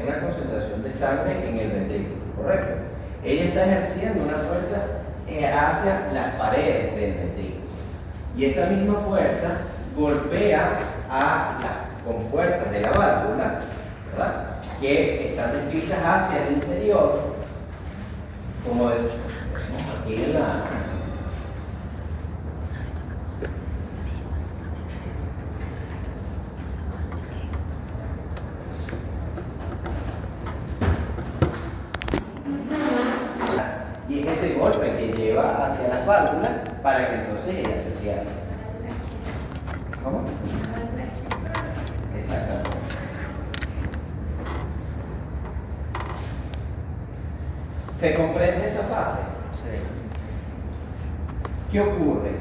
una concentración de sangre en el ventrículo, ¿correcto? Ella está ejerciendo una fuerza hacia las paredes del ventrículo. Y esa misma fuerza golpea a las compuertas de la válvula, ¿verdad?, que están descritas hacia el interior, como decimos aquí en la... Y es ese golpe que lleva hacia las válvulas para que entonces ellas se cierren. ¿Cómo? Exactamente. ¿Se comprende esa fase? Sí. ¿Qué ocurre?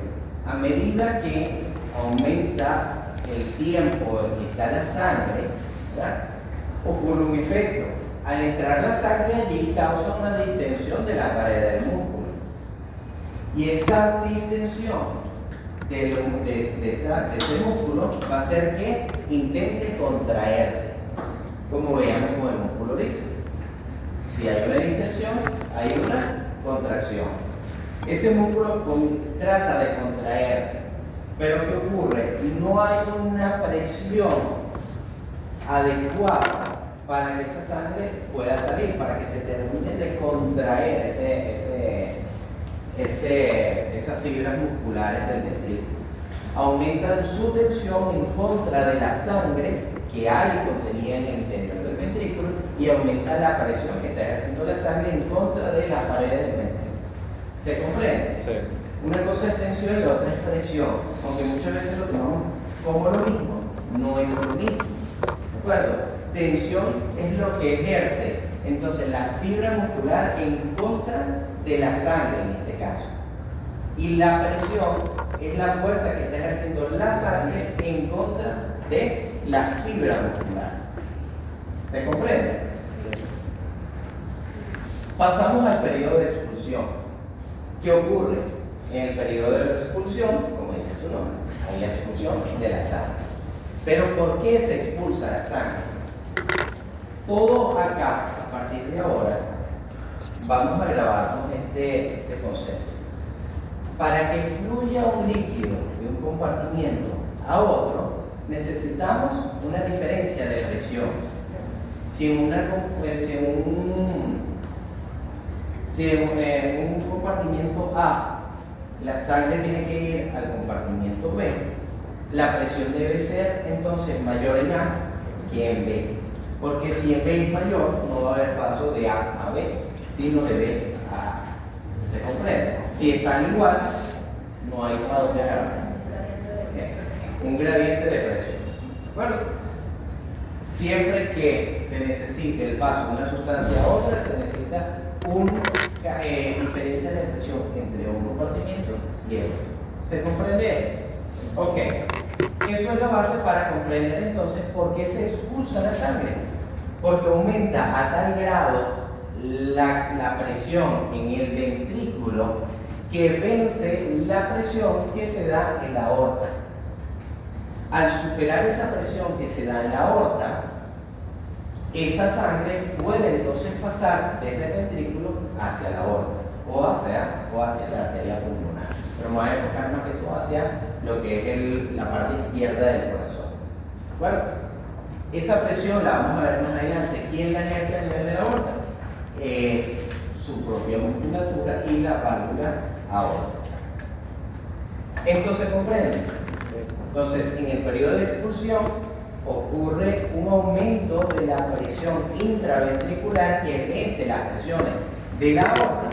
A medida que aumenta el tiempo en que está la sangre, ¿verdad?, ocurre un efecto. Al entrar la sangre allí causa una distensión de la pared del músculo. Y esa distensión de ese músculo va a hacer que intente contraerse, como veíamos con el músculo liso. Si hay una distensión, hay una contracción. Ese músculo trata de contraerse, pero ¿qué ocurre? No hay una presión adecuada para que esa sangre pueda salir, para que se termine de contraer esas fibras musculares del ventrículo. Aumentan su tensión en contra de la sangre que hay contenida en el interior del ventrículo y aumenta la presión que está ejerciendo la sangre en contra de las paredes del ventrículo. ¿Se comprende? Sí. Una cosa es tensión y la otra es presión, aunque muchas veces lo tomamos como lo mismo, no es lo mismo. ¿De acuerdo? Tensión es lo que ejerce entonces la fibra muscular en contra de la sangre en este caso. Y la presión es la fuerza que está ejerciendo la sangre en contra de la fibra muscular. ¿Se comprende? Pasamos al periodo de expulsión. ¿Qué ocurre? En el periodo de expulsión, como dice su nombre, hay la expulsión de la sangre. Pero ¿por qué se expulsa la sangre? Todo acá, a partir de ahora, vamos a grabarnos este concepto. Para que fluya un líquido de un compartimiento a otro, necesitamos una diferencia de presión. Si en un compartimiento A la sangre tiene que ir al compartimiento B, la presión debe ser entonces mayor en A que en B. Porque si en B es mayor, no va a haber paso de A a B, sino de B a A. ¿Se comprende? Si están igual, no hay para dónde agarrar. Un gradiente de presión. ¿De acuerdo? Siempre que se necesite el paso de una sustancia a otra, se necesita una diferencia de presión entre un compartimiento y el otro. ¿Se comprende? Ok. Eso es la base para comprender entonces por qué se expulsa la sangre. Porque aumenta a tal grado la presión en el ventrículo que vence la presión que se da en la aorta. Al superar esa presión que se da en la aorta, esta sangre puede entonces pasar desde el ventrículo hacia la aorta o hacia la arteria pulmonar. Pero me voy a enfocar más que todo hacia lo que es la parte izquierda del corazón. ¿De acuerdo? Esa presión la vamos a ver más adelante. ¿Quién la ejerce a nivel de la aorta? Su propia musculatura y la válvula aorta. ¿Esto se comprende? Entonces, en el periodo de expulsión ocurre un aumento de la presión intraventricular que vence las presiones de la aorta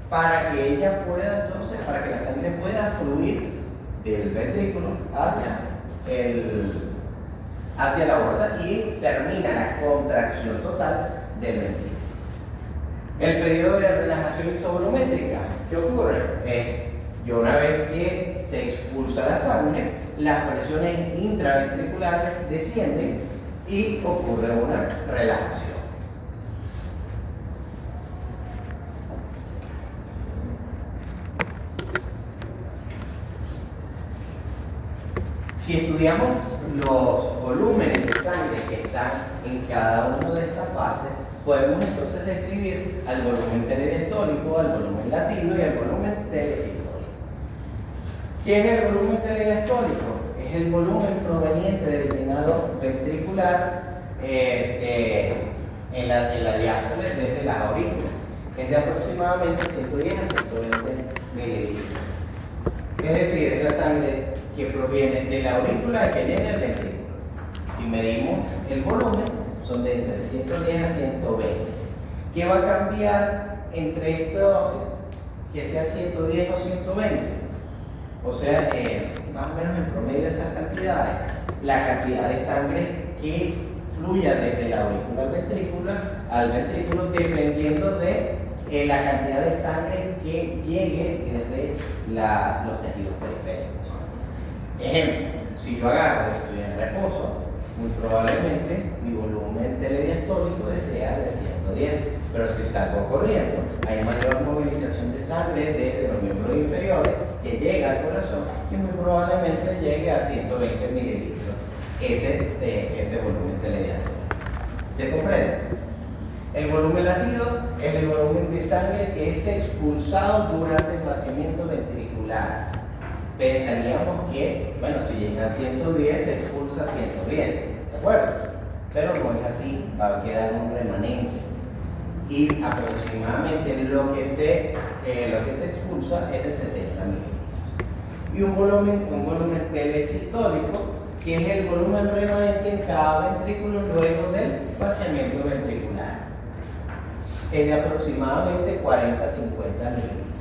para que ella pueda entonces, para que la sangre pueda fluir del ventrículo hacia la aorta y termina la contracción total del ventrículo. El periodo de relajación isovolumétrica, ¿qué ocurre? Es que una vez que se expulsa la sangre, las presiones intraventriculares descienden y ocurre una relajación. Si estudiamos los volúmenes de sangre que están en cada una de estas fases, podemos entonces describir al volumen telediastólico, al volumen latido y al volumen telesistólico. ¿Qué es el volumen telediastólico? Es el volumen proveniente del llenado ventricular en la diástole desde las aurículas. Es de aproximadamente 110 a 120 mililitros. Es decir, es la sangre que proviene de la aurícula que llena el ventrículo. Si medimos el volumen, son de entre 110 a 120. ¿Qué va a cambiar entre esto, que sea 110 o 120? O sea, más o menos en promedio de esas cantidades, la cantidad de sangre que fluya desde la aurícula al ventrículo, dependiendo de la cantidad de sangre que llegue desde los tejidos periféricos. Ejemplo, si yo agarro y estoy en reposo, muy probablemente mi volumen telediastólico sea de 110, pero si salgo corriendo, hay mayor movilización de sangre desde los miembros inferiores que llega al corazón y muy probablemente llegue a 120 mililitros ese volumen telediastólico. ¿Se comprende? El volumen latido es el volumen de sangre que es expulsado durante el vaciamiento ventricular. Pensaríamos que, bueno, si llega a 110 se expulsa 110, ¿de acuerdo? Pero no es así, va a quedar un remanente. Y aproximadamente lo que se expulsa es de 70 mililitros. Y un volumen telesistólico, que es el volumen remanente en cada ventrículo luego del vaciamiento ventricular. Es de aproximadamente 40 a 50 mililitros.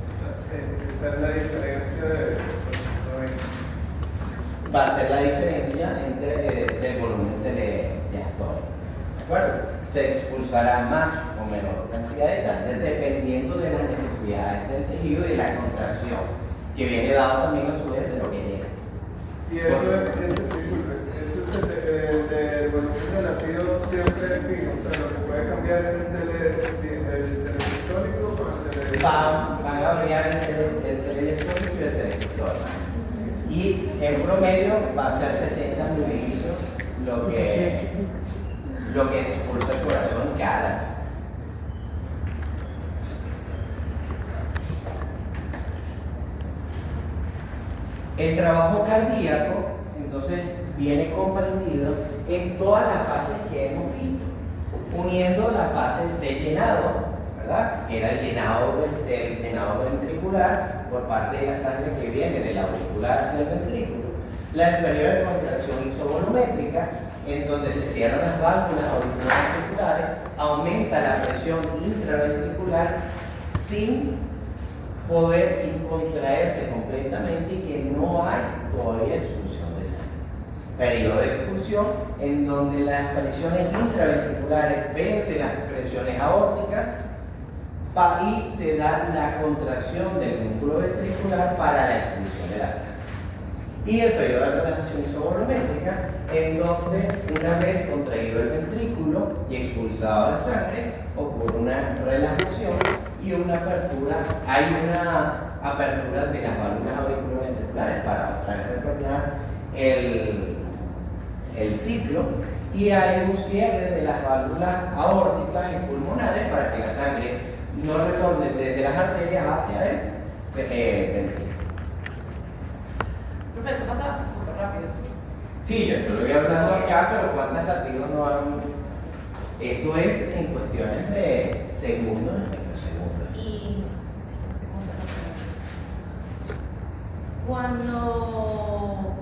Esa es la diferencia de va a ser la diferencia entre el volumen telediastólico. ¿De acuerdo? Se expulsará más o menor cantidad de sangre dependiendo de las necesidades del tejido y de la contracción, que viene dado también a su vez de lo que llega. Y eso es el volumen de latido siempre es fijo, o sea, lo que puede cambiar es el telesistólico con el telediastólico. Van a variar el telediastólico y el telesistólico. Y en promedio va a ser 70 mililitros lo que expulsa el corazón cada. El trabajo cardíaco, entonces, viene comprendido en todas las fases que hemos visto, uniendo las fases de llenado, ¿verdad? Que era el llenado ventricular por parte de la sangre que viene de la auricular hacia el ventrículo, el periodo de contracción isovolumétrica, en donde se cierran las válvulas auriculares ventriculares, aumenta la presión intraventricular sin contraerse completamente y que no hay todavía expulsión de sangre. Periodo de expulsión en donde las presiones intraventriculares vencen las presiones aórticas y se da la contracción del músculo ventricular para la expulsión de la sangre. Y el periodo de relajación isovolumétrica, en donde una vez contraído el ventrículo y expulsado la sangre, ocurre una relajación y una apertura. Hay una apertura de las válvulas auriculoventriculares para otra vez retornar el ciclo, y hay un cierre de las válvulas aórticas y pulmonares para que la sangre no retorne desde las arterias hacia el ventrículo. Profesor, pasa un poco rápido, ¿sí? Sí, yo estoy hablando acá, pero ¿cuántos latidos no han? Esto es en cuestiones de segundos, microsegundos. Y cuando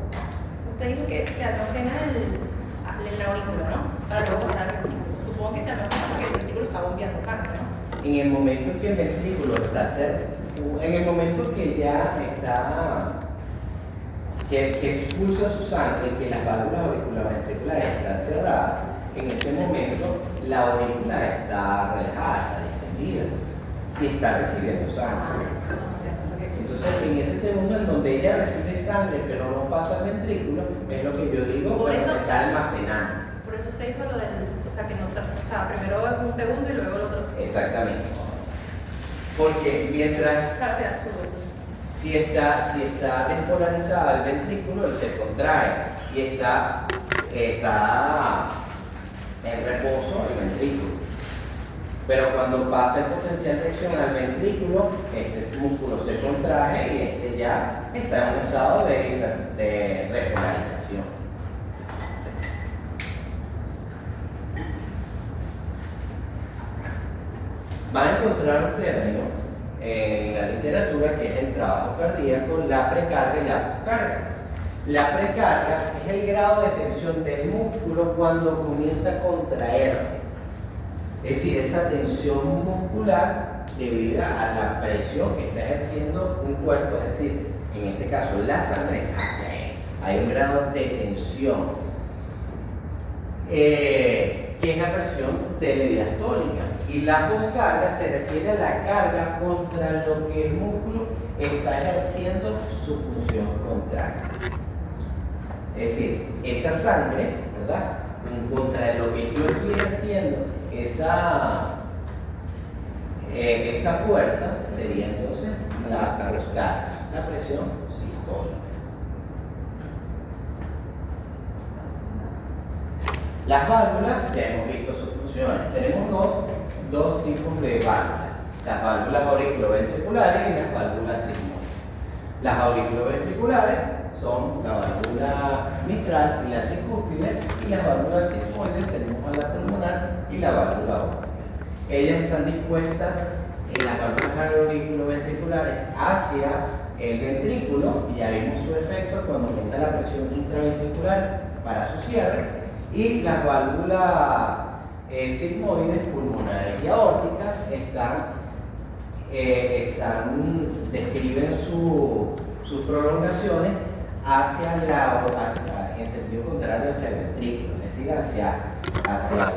usted dijo que se almacena el aurículo, ¿no? Para luego pasar al ventrículo. Supongo que se almacena porque el ventrículo está bombeando sangre, ¿no? En el momento que el ventrículo está cerca, en el momento que ya está, que expulsa su sangre, que las válvulas auriculoventriculares están cerradas, en ese momento la aurícula está relajada, está distendida y está recibiendo sangre. Entonces, en ese segundo en donde ella recibe sangre pero no pasa al ventrículo, es lo que yo digo, Por pero eso, se está almacenando. Por eso usted dijo lo del, o sea, que no, o sea, primero un segundo y luego el otro. Exactamente. Porque mientras, Claro, o sea, si está despolarizada el ventrículo, él se contrae y está en reposo el ventrículo. Pero cuando pasa el potencial de acción al ventrículo, este músculo se contrae y este ya está en un estado de repolarización. Van a encontrar un término en la literatura que es el trabajo cardíaco, la precarga y la poscarga. La precarga es el grado de tensión del músculo cuando comienza a contraerse. Es decir, esa tensión muscular debida a la presión que está ejerciendo un cuerpo, es decir, en este caso la sangre hacia él. Hay un grado de tensión, que es la presión telediastólica. Y la poscarga se refiere a la carga contra lo que el músculo está ejerciendo su función contraria. Es decir, esa sangre, ¿verdad? Contra lo que yo estoy ejerciendo, esa fuerza sería entonces la poscarga, la presión sistólica. Las válvulas, ya hemos visto sus funciones. Tenemos dos tipos de válvulas: las válvulas auriculoventriculares y las válvulas sigmoides. Las auriculoventriculares son la válvula mitral y la tricúspide, y las válvulas sigmoides tenemos a la pulmonar y la válvula aórtica. Ellas están dispuestas en las válvulas auriculoventriculares hacia el ventrículo, y ya vimos su efecto cuando aumenta la presión intraventricular para su cierre, y las válvulas sigmoides, pulmonares y aórticas describen sus prolongaciones en sentido contrario hacia el ventrículo, es decir, hacia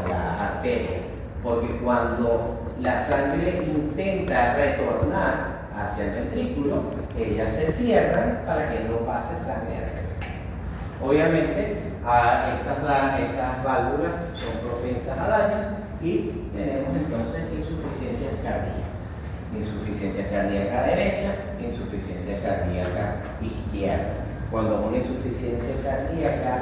la arteria, porque cuando la sangre intenta retornar hacia el ventrículo, ellas se cierran para que no pase sangre hacia el ventrículo. Obviamente, estas válvulas son propensas a daños y tenemos entonces insuficiencia cardíaca derecha, insuficiencia cardíaca izquierda. Cuando una insuficiencia cardíaca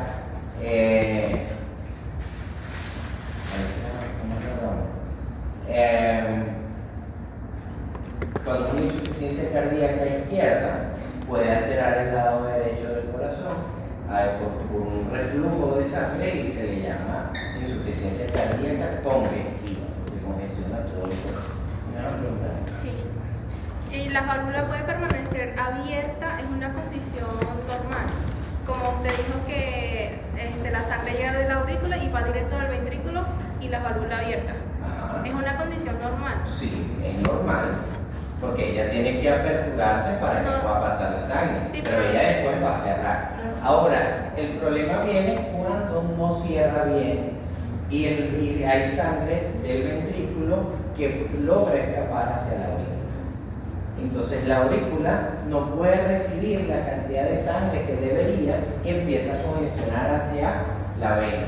cuando una insuficiencia cardíaca izquierda puede alterar el lado derecho del corazón por un reflujo de sangre, y se le llama insuficiencia cardíaca congestiva, porque congestiona todo el cuerpo. ¿Me pregunta? Sí. ¿Y la válvula puede permanecer abierta en una condición normal? Como usted dijo que la sangre llega de la aurícula y va directo al ventrículo y la válvula abierta. Ajá. ¿Es una condición normal? Sí, es normal, porque ella tiene que aperturarse para que pueda pasar la sangre, Sí, pero ella después va a cerrar. Ahora, el problema viene cuando no cierra bien y hay sangre del ventrículo que logra escapar hacia la aurícula. Entonces la aurícula no puede recibir la cantidad de sangre que debería y empieza a congestionar hacia la vena.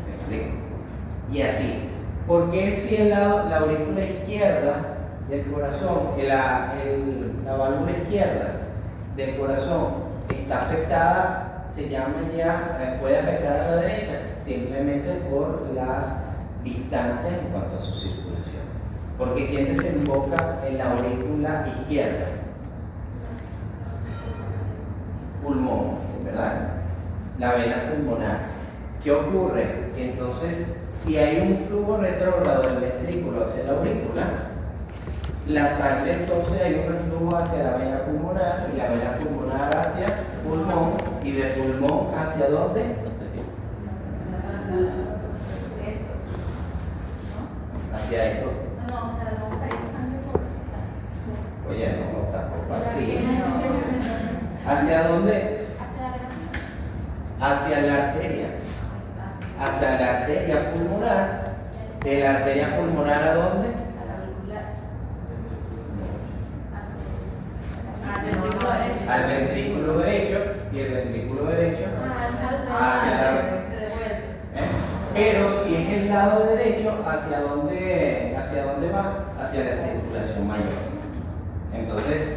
¿Me explico? Y así. ¿Por qué si la aurícula izquierda del corazón, la válvula izquierda del corazón está afectada, puede afectar a la derecha, simplemente por las distancias en cuanto a su circulación? Porque ¿quién desemboca en la aurícula izquierda? Pulmón, ¿verdad? La vena pulmonar. ¿Qué ocurre? Que entonces, si hay un flujo retrógrado del ventrículo hacia la aurícula, la sangre, entonces hay un reflujo hacia la vena pulmonar, y la vena pulmonar hacia pulmón, y de pulmón hacia ¿dónde? Hacia esto. Oye, no, tampoco así. ¿Hacia dónde? Hacia la arteria. Hacia la arteria pulmonar. ¿De la arteria pulmonar a dónde? Al ventrículo derecho, y el ventrículo derecho hacia la... Pero si es el lado derecho, ¿hacia dónde va? Hacia la circulación mayor. Entonces,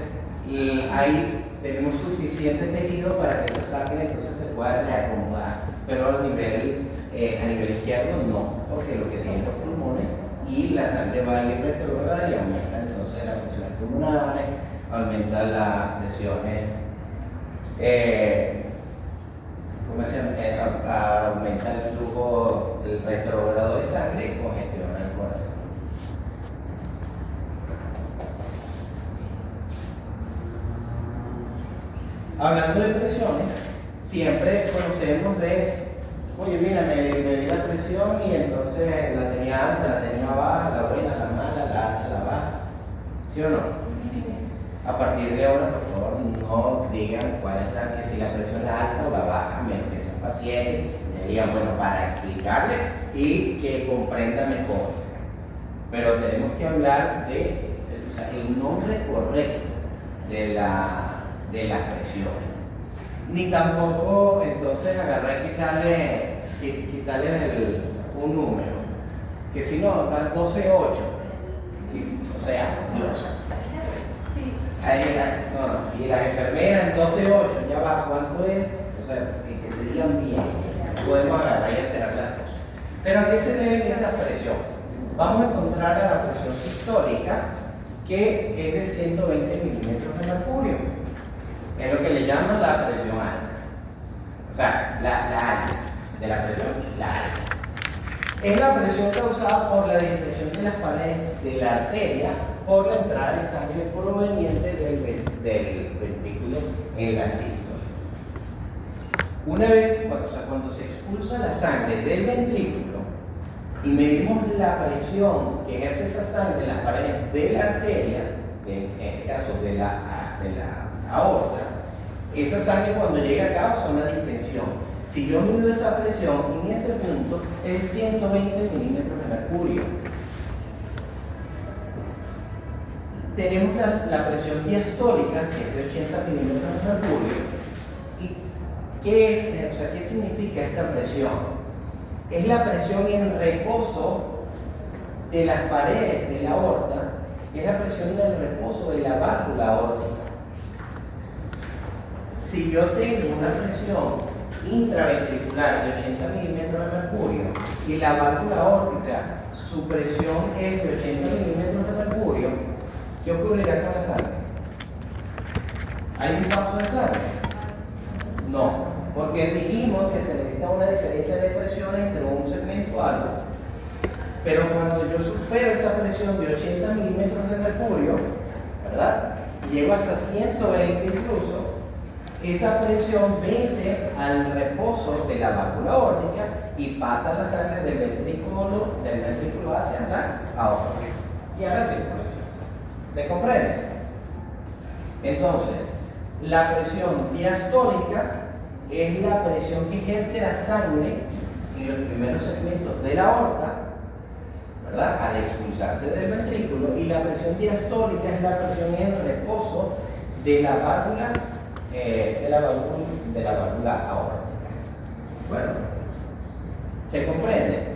ahí tenemos suficiente tejido para que esa sangre entonces se pueda reacomodar, pero a nivel a nivel izquierdo no, porque lo que tienen los pulmones y la sangre va a ir retrograda y aumenta entonces las presiones pulmonares, aumenta las presiones, ¿cómo se llama? Aumenta el flujo del retrógrado de sangre y congestiona el corazón. Hablando de presiones, siempre conocemos de, oye, mira, me di la presión y entonces la tenía alta, la tenía baja, la buena, la mala, la alta, la baja. ¿Sí o no? A partir de ahora, por favor, no digan cuál es la, que si la presión es alta o la baja, menos que sean pacientes, le digan, bueno, para explicarle y que comprenda mejor. Pero tenemos que hablar de, o sea, el nombre correcto de las presiones. Ni tampoco entonces agarrar y quitarle un número. Que si no, dan 12,8. O sea, Dios. No. Y las enfermeras 12,8, ya va, ¿cuánto es? O sea, que te digan bien. Podemos agarrar y alterar las cosas. Pero ¿a qué se debe esa presión? Vamos a encontrar a la presión sistólica, que es de 120 milímetros de mercurio. Es lo que le llaman la presión alta. O sea, la alta, de la presión, la alta. Es la presión causada por la distensión de las paredes de la arteria por la entrada de sangre proveniente del ventrículo en la sístole. Una vez, cuando se expulsa la sangre del ventrículo y medimos la presión que ejerce esa sangre en las paredes de la arteria, en este caso de la aorta, esa sangre cuando llega causa una distensión. Si yo mido esa presión, en ese punto es 120 milímetros de mercurio. Tenemos la presión diastólica, que es de 80 milímetros de mercurio. ¿Y qué significa esta presión? Es la presión en reposo de las paredes de la aorta, es la presión en el reposo de la válvula aórtica. Si yo tengo una presión intraventricular de 80 milímetros de mercurio y la válvula aórtica, su presión es de 80 milímetros de mercurio, ¿qué ocurrirá con la sangre? ¿Hay un paso de sangre? No, porque dijimos que se necesita una diferencia de presiones entre un segmento y otro. Pero cuando yo supero esa presión de 80 milímetros de mercurio, ¿verdad? Llego hasta 120 incluso. Esa presión vence al reposo de la válvula aórtica y pasa la sangre del ventrículo hacia la aorta y a la circulación. ¿Se comprende? Entonces, la presión diastólica es la presión que ejerce la sangre en los primeros segmentos de la aorta, ¿verdad? Al expulsarse del ventrículo, y la presión diastólica es la presión en reposo de la válvula aórtica. Bueno, ¿se comprende?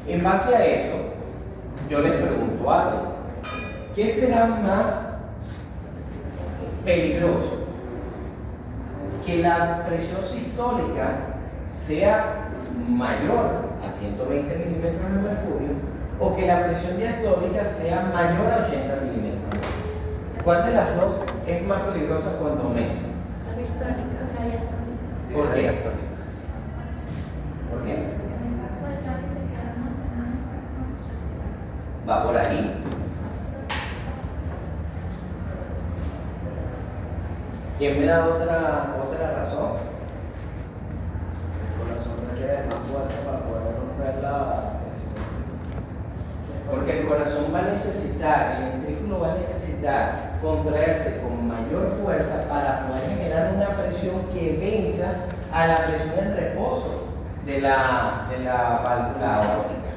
En base a eso, yo les pregunto algo. ¿Qué será más peligroso? ¿Que la presión sistólica sea mayor a 120 milímetros de mercurio o que la presión diastólica sea mayor a 80 milímetros? ¿Cuál de las dos es más peligrosa cuando aumenta? La sistólica, la diastólica. ¿Por qué? ¿Por qué? En el caso de sangre se queda almacenada en el corazón. Va por ahí. ¿Quién me da otra razón? El corazón requiere más fuerza para poder romper la presión. Porque el corazón va a necesitar, el ventrículo va a necesitar contraerse con mayor fuerza para poder generar una presión que venza a la presión en reposo de la válvula aórtica.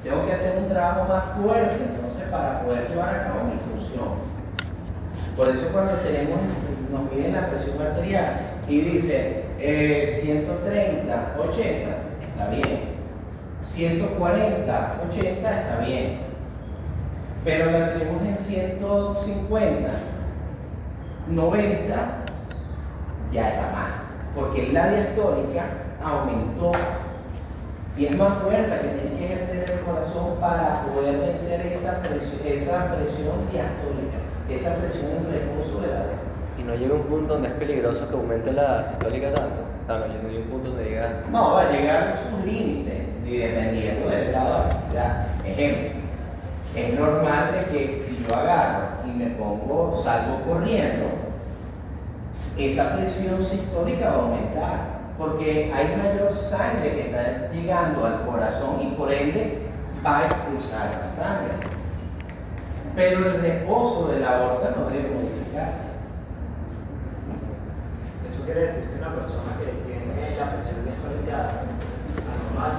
Tengo que hacer un trabajo más fuerte entonces para poder llevar a cabo mi función. Por eso cuando nos miden la presión arterial y dice 130, 80, está bien. 140, 80 está bien. Pero la tenemos en 150, 90, ya está mal. Porque la diastólica aumentó Y es más fuerza que tiene que ejercer el corazón para poder vencer esa presión diastólica, esa presión en reposo de la aorta. Y no llega un punto donde es peligroso que aumente la sistólica tanto. O sea, no llega un punto donde diga. No, va a llegar a sus límites y dependiendo del grado de actividad. Ejemplo, es normal de que si yo agarro y me salgo corriendo, esa presión sistólica va a aumentar porque hay mayor sangre que está llegando al corazón y por ende va a expulsar la sangre. Pero el reposo de la aorta no debe modificarse. Eso quiere decir que una persona que tiene la presión diastólica anormal,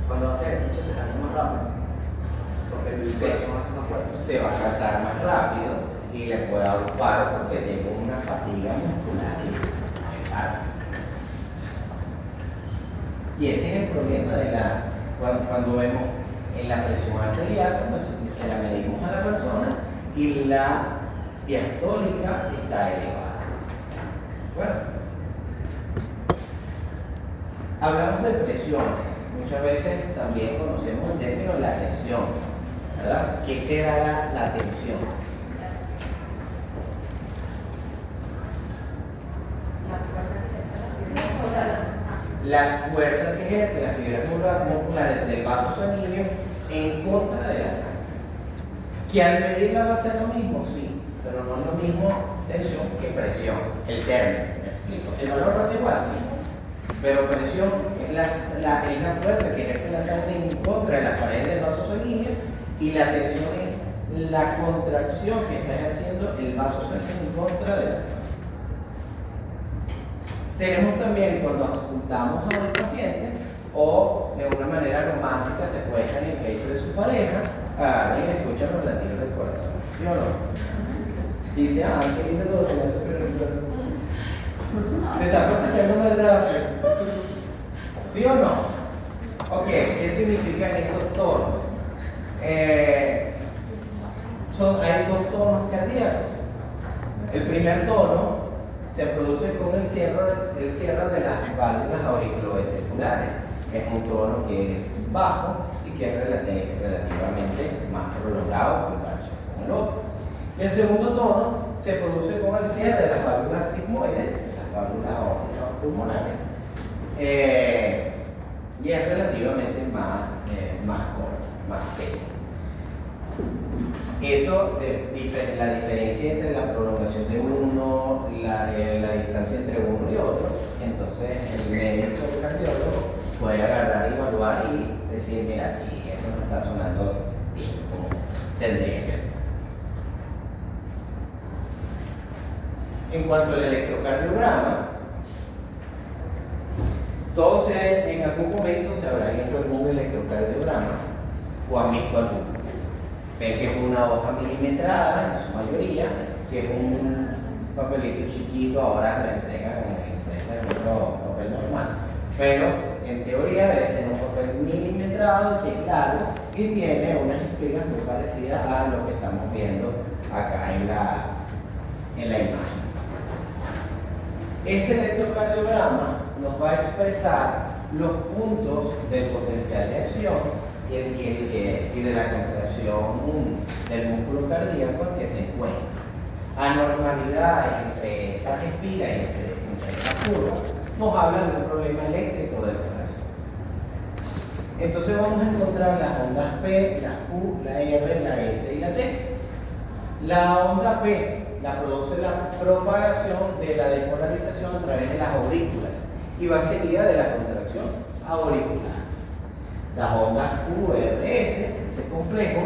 cuando hace ejercicio se cansa más rápido. Porque el corazón hace más fuerza. Se va a cansar más rápido y le puede dar un paro porque tiene una fatiga muscular y mental. Y ese es el problema cuando vemos en la presión arterial, cuando se la medimos a la persona y la diastólica está elevada. Bueno, hablamos de presiones. Muchas veces también conocemos el término la tensión, ¿verdad? ¿Qué será la tensión? La fuerza que ejerce las fibras musculares del vaso sanguíneo en contra de la sangre. Que al medirla va a ser lo mismo, sí, pero no es lo mismo tensión que presión. El término, me explico. El valor va a ser igual, sí, pero presión es la fuerza que ejerce la sangre en contra de las paredes del vaso sanguíneo y la tensión es la contracción que está ejerciendo el vaso sanguíneo en contra de la sangre. Tenemos también cuando ocultamos a un paciente o de una manera romántica se acuesta en el pecho de su pareja, agarran y escuchan los latidos del corazón. ¿Sí o no? Dice, qué lindo todo, te está practicando más rápido. ¿Sí o no? Ok, ¿qué significan esos tonos? Hay dos tonos cardíacos. El primer tono se produce con el cierre de las válvulas auriculoventriculares. Es un tono que es bajo y que es relativamente más prolongado en comparación con el otro. Y el segundo tono se produce con el cierre de las válvulas sigmoides, las válvulas aórticas pulmonares, y es relativamente más corto, más seco. Eso, la diferencia entre la prolongación de uno, la distancia entre uno y otro, entonces el médico o el cardiólogo puede agarrar, evaluar y decir, mira, aquí esto no está sonando bien como tendría que ser. En cuanto al electrocardiograma, todos en algún momento se habrán hecho algún electrocardiograma o han visto alguno. Ven que es una hoja milimetrada en su mayoría, que es un papelito chiquito, ahora lo entregan en otro papel normal. Pero en teoría debe ser un papel milimetrado que es largo y tiene unas espigas muy parecidas a lo que estamos viendo acá en la imagen. Este electrocardiograma nos va a expresar los puntos del potencial de acción y de la contracción del músculo cardíaco en que se encuentra. Anormalidades entre esas espigas y entre esas curvas nos habla de un problema eléctrico del corazón. Entonces vamos a encontrar las ondas P, la Q, la R, la S y la T. La onda P la produce la propagación de la despolarización a través de las aurículas y va seguida de la contracción auricular. Las ondas Q, R, S, ese complejo,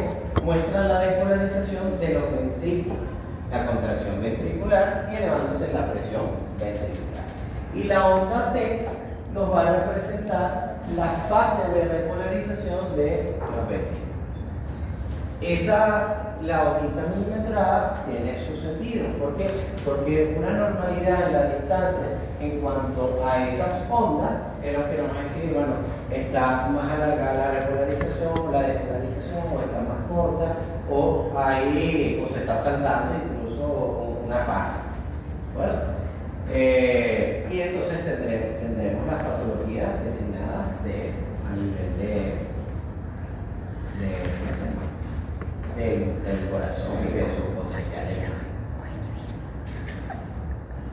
muestran la despolarización de los ventrículos, la contracción ventricular y elevándose la presión ventricular. Y la onda T nos va a representar la fase de despolarización de los ventrículos. La hojita milimetrada tiene su sentido. ¿Por qué? Porque una normalidad en la distancia en cuanto a esas ondas es lo que nos va a decir, bueno, está más alargada la repolarización, la despolarización, o está más corta, o se está saltando incluso una fase. Bueno, y entonces tendremos las patologías designadas de a nivel ¿cómo se llama? Del corazón y de su potencialidad.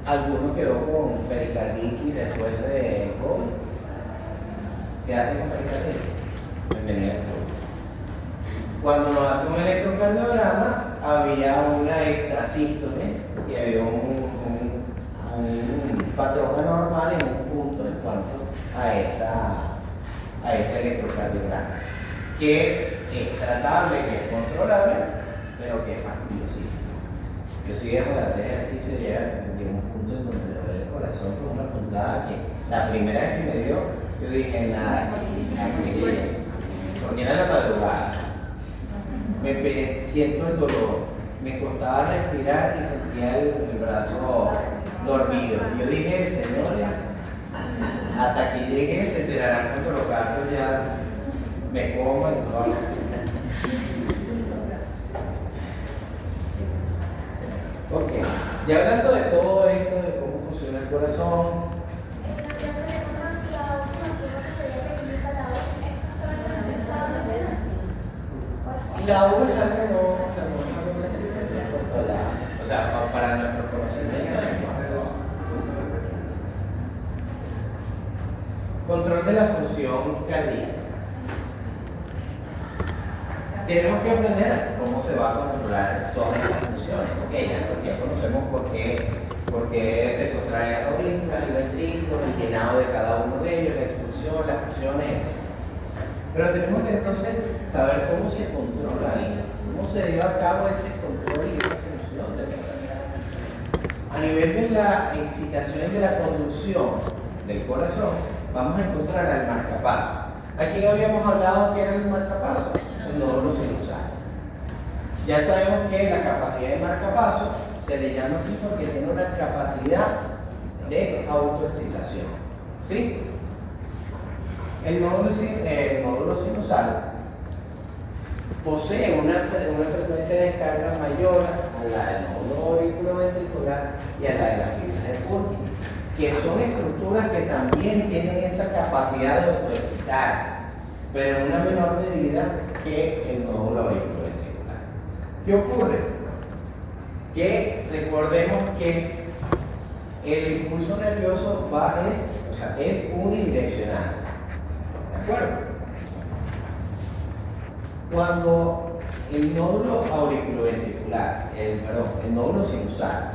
Alguno quedó con pericarditis después de COVID. Quédate con pericarditis. Bienvenido. Cuando nos hacen un electrocardiograma, había una extrasístole y había un patrón anormal en un punto en cuanto a ese electrocardiograma, que es tratable, que es controlable, pero que es fastidiosísimo. Yo sí dejo de hacer ejercicio y llega un punto en donde me duele el corazón con una puntada que la primera vez que me dio, yo dije nada, aquí porque era la madrugada. Siento el dolor, me costaba respirar y sentía el brazo dormido. Yo dije, señores, hasta que llegue se enterarán cuando los gatos ya me coman y todo. Ok, ya hablando de todo esto, de cómo funciona el corazón, la U es algo no, o sea, no es algo controlado. O sea, para nuestro conocimiento es control de la función cardíaca. Tenemos que aprender cómo se va a controlar todas estas funciones. Ok, ya conocemos por qué se contraen las aurículas, el ventrículo, el llenado de cada uno de ellos, la expulsión, las presiones, etc. Pero tenemos que entonces saber cómo se controla ahí, cómo se lleva a cabo ese control y esa función del corazón. A nivel de la excitación y de la conducción del corazón, vamos a encontrar al marcapaso. ¿A quién habíamos hablado que era el marcapaso? El nódulo sinusal. Ya sabemos que la capacidad de marcapaso se le llama así porque tiene una capacidad de autoexcitación. ¿Sí? El nódulo sinusal posee una frecuencia de descarga mayor a la del nódulo auriculoventricular y a la de las fibras de Purkinje, que son estructuras que también tienen esa capacidad de autoexcitarse, pero en una menor medida que el nódulo auriculoventricular. ¿Qué ocurre? Que recordemos que el impulso nervioso es unidireccional. ¿De acuerdo? Cuando el nódulo auriculoventricular, el nódulo sinusal,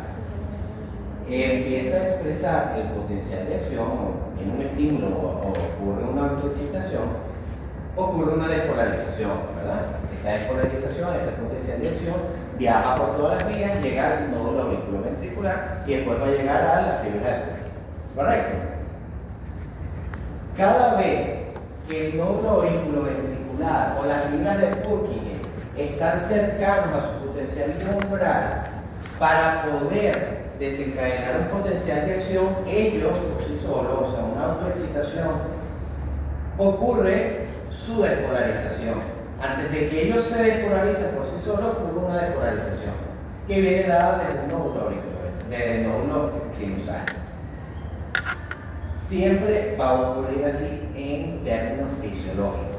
empieza a expresar el potencial de acción en un estímulo o ocurre una autoexcitación, ocurre una despolarización, ¿verdad? Esa despolarización, ese potencial de acción viaja por todas las vías, llega al nódulo auriculoventricular y después va a llegar a la fibra de Purkinje. ¿Correcto? Cada vez que el nódulo auriculoventricular o las fibras de Purkinje están cercanos a su potencial umbral para poder desencadenar un potencial de acción, ellos por sí solos, o sea, una autoexcitación, ocurre su despolarización. Antes de que ellos se despolaricen por sí solos, ocurre una despolarización que viene dada desde el nódulo sinusal. Siempre va a ocurrir así en términos fisiológicos.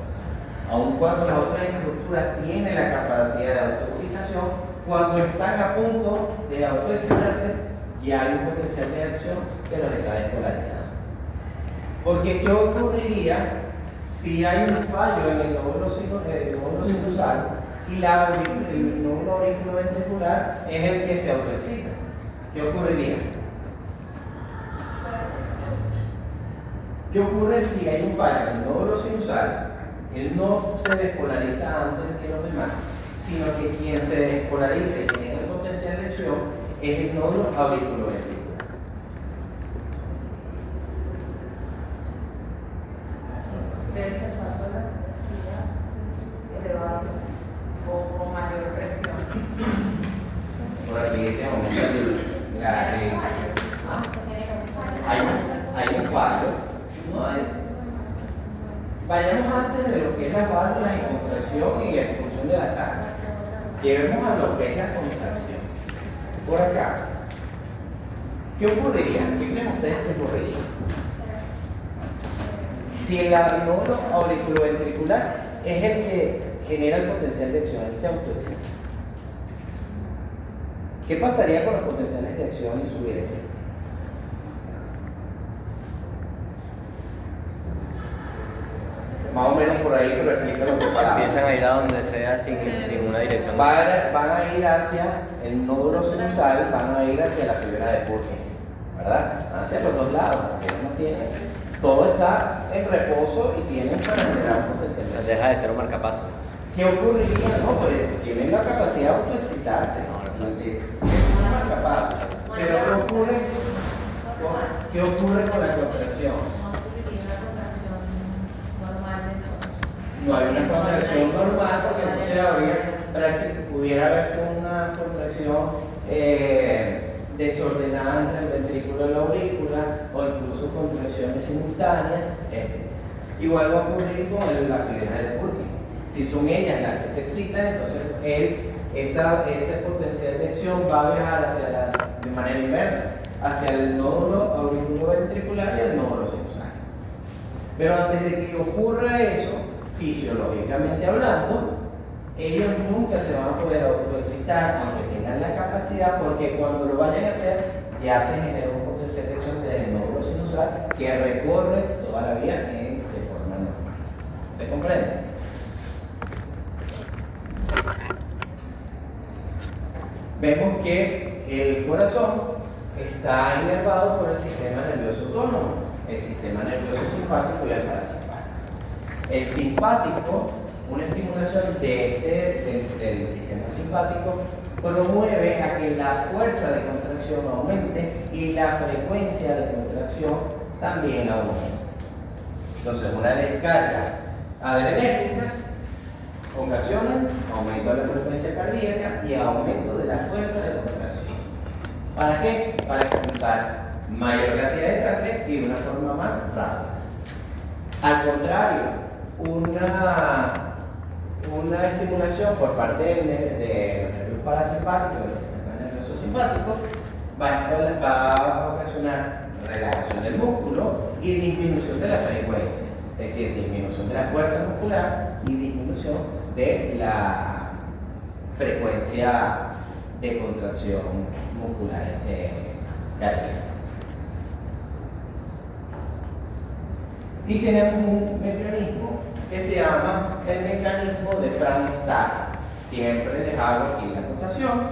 Aun cuando las otras estructuras tienen la capacidad de autoexcitación, cuando están a punto de autoexcitarse, ya hay un potencial de acción que los está despolarizando. Porque ¿qué ocurriría si hay un fallo en el nódulo sinusal y el nódulo auriculoventricular es el que se autoexcita? ¿Qué ocurriría? ¿Qué ocurre si hay un fallo en el nódulo sinusal? Él no se despolariza antes que los demás, sino que quien se despolariza y tiene el potencial de acción es el nódulo auriculoventricular. Verse el paso de la sensibilidad elevado o con mayor presión. Por aquí dice hay un fallo. Vayamos antes de lo que es las válvulas y contracción y expulsión de la sangre. Llevemos a lo que es la contracción. Por acá, ¿qué ocurriría? ¿Qué creen ustedes que ocurriría? Si el nódulo auriculoventricular es el que genera el potencial de acción, él se autoexcita. ¿Qué pasaría con los potenciales de acción y su dirección? Más o menos por ahí, pero explica lo que pasa. Empiezan a ir a donde sea sin una dirección. Van a ir hacia el nódulo sinusal, van a ir hacia la fibra de Purkinje, ¿verdad? Van hacia los dos lados, porque ellos no tienen, todo está en reposo y tienen para generar un potencial de acción. Deja de ser un marcapaso. ¿Qué ocurriría? No, pues tienen la capacidad de autoexcitarse. Pero ¿qué ocurre con la contracción? No hay una contracción normal, porque entonces pudiera verse una contracción desordenada entre el ventrículo y la aurícula, o incluso contracciones simultáneas, etc. Igual va a ocurrir con la fibra de Purkinje. Si son ellas las que se excitan, entonces ese potencial de acción va a viajar de manera inversa, hacia el nódulo auriculoventricular y el nódulo sinusal. Pero antes de que ocurra eso, fisiológicamente hablando, ellos nunca se van a poder autoexcitar, aunque tengan la capacidad, porque cuando lo vayan a hacer, ya se genera un potencial de acción desde el nódulo sinusal que recorre toda la vía de forma normal. ¿Se comprende? Vemos que el corazón está inervado por el sistema nervioso autónomo, el sistema nervioso simpático y el parasimpático. El simpático, una estimulación del sistema simpático, promueve a que la fuerza de contracción aumente y la frecuencia de contracción también aumente. Entonces, unas descargas adrenérgicas ocasionan aumento de la frecuencia cardíaca y aumento de la fuerza de contracción. ¿Para qué? Para expulsar mayor cantidad de sangre y de una forma más rápida. Al contrario, una estimulación por parte de los nervios parasimpáticos del sistema nervioso simpático va a ocasionar relajación del músculo y disminución de la frecuencia, es decir, disminución de la fuerza muscular y disminución de la frecuencia de contracción muscular cardíaca. Y tenemos un mecanismo que se llama el mecanismo de Frank-Starling. Siempre les hago aquí la anotación.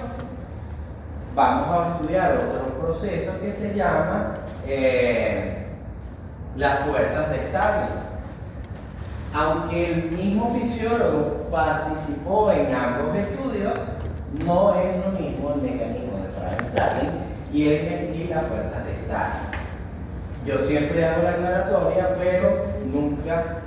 Vamos a estudiar otro proceso que se llama las fuerzas de Starling. Aunque el mismo fisiólogo participó en ambos estudios, no es lo mismo el mecanismo de Frank-Starling y las fuerzas de Starling. Yo siempre hago la aclaratoria, pero nunca